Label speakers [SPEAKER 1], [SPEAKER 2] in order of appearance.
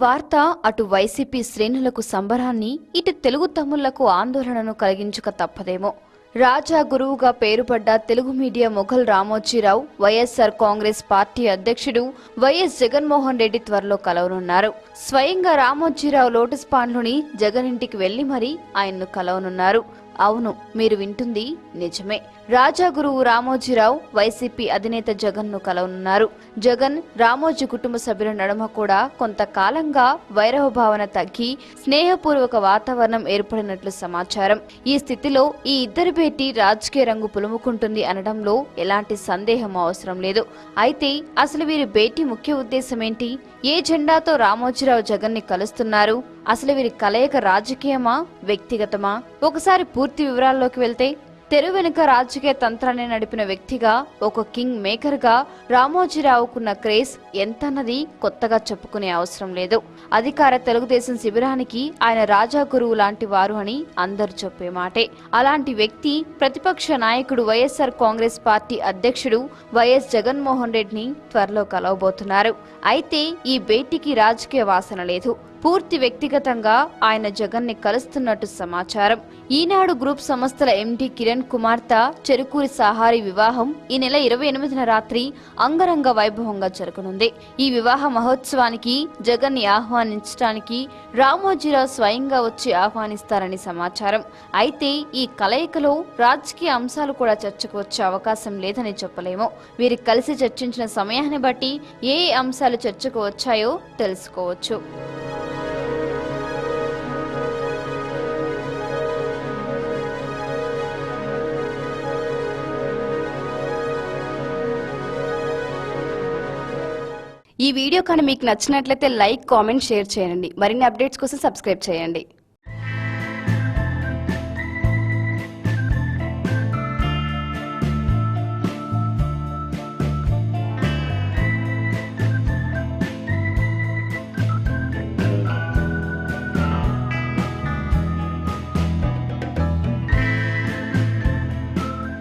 [SPEAKER 1] వార్త అటు వైసీపీ శ్రేణులకు సంబరాన్ని, ఇటు తెలుగు తమ్ముళ్లకు ఆందోళనను కలిగించక తప్పదేమో. రాజా గురువుగా పేరుపడ్డ తెలుగు మీడియా మొఘల్ రామోజీరావు వైఎస్ఆర్ కాంగ్రెస్ పార్టీ అధ్యక్షుడు వైఎస్ జగన్మోహన్ రెడ్డి త్వరలో కలవనున్నారు. స్వయంగా రామోజీరావు లోటస్ పాండ్లోని జగన్ ఇంటికి వెళ్లి మరీ ఆయన్ను కలవనున్నారు. అవును, మీరు వింటుంది నిజమే. రాజా గురువు రామోజీరావు వైసీపీ అధినేత జగన్ ను కలవనున్నారు. జగన్ రామోజీ కుటుంబ సభ్యుల నడుమ కూడా కొంతకాలంగా వైరవ భావన తగ్గి స్నేహపూర్వక వాతావరణం ఏర్పడినట్లు సమాచారం. ఈ స్థితిలో ఈ ఇద్దరి భేటీ రాజకీయ రంగు పులుముకుంటుంది అనడంలో ఎలాంటి సందేహం అవసరం లేదు. అయితే అసలు వీరి భేటీ ముఖ్య ఉద్దేశం ఏంటి? ఏ జెండాతో రామోజీరావు జగన్ ని కలుస్తున్నారు? అసలు వీరి కలయిక రాజకీయమా, వ్యక్తిగతమా? ఒకసారి పూర్తి వివరాల్లోకి వెళ్తే, తెర వెనుక రాజకీయ తంత్రాన్ని నడిపిన వ్యక్తిగా, ఒక కింగ్ మేకర్ గా రామోజీరావుకున్న క్రేజ్ ఎంతన్నది కొత్తగా చెప్పుకునే అవసరం లేదు. అధికార తెలుగుదేశం శిబిరానికి ఆయన రాజా గురువు లాంటి వారు అని అందరు చెప్పే మాటే. అలాంటి వ్యక్తి ప్రతిపక్ష నాయకుడు వైఎస్ఆర్ కాంగ్రెస్ పార్టీ అధ్యక్షుడు వైఎస్ జగన్మోహన్ రెడ్డిని త్వరలో కలవబోతున్నారు. అయితే ఈ భేటీకి రాజకీయ వాసన లేదు. పూర్తి వ్యక్తిగతంగా ఆయన జగన్ ని కలుస్తున్నట్టు సమాచారం. ఈనాడు గ్రూప్ సంస్థల ఎండీ కిరణ్ కుమార్తె చెరుకూరి సహారి వివాహం ఈ నెల 28న రాత్రి అంగరంగ వైభవంగా జరగనుంది. ఈ వివాహ మహోత్సవానికి జగన్ ని ఆహ్వానించడానికి రామోజీరావు స్వయంగా వచ్చి ఆహ్వానిస్తారని సమాచారం. అయితే ఈ కలయికలో రాజకీయ అంశాలు కూడా చర్చకు వచ్చే అవకాశం లేదని చెప్పలేము. వీరి కలిసి చర్చించిన సమయాన్ని బట్టి ఏ అంశాలు చర్చకు వచ్చాయో తెలుసుకోవచ్చు. ఈ వీడియో కానీ మీకు నచ్చినట్లయితే లైక్, కామెంట్, షేర్ చేయండి. మరిన్ని అప్డేట్స్ కోసం సబ్స్క్రైబ్ చేయండి.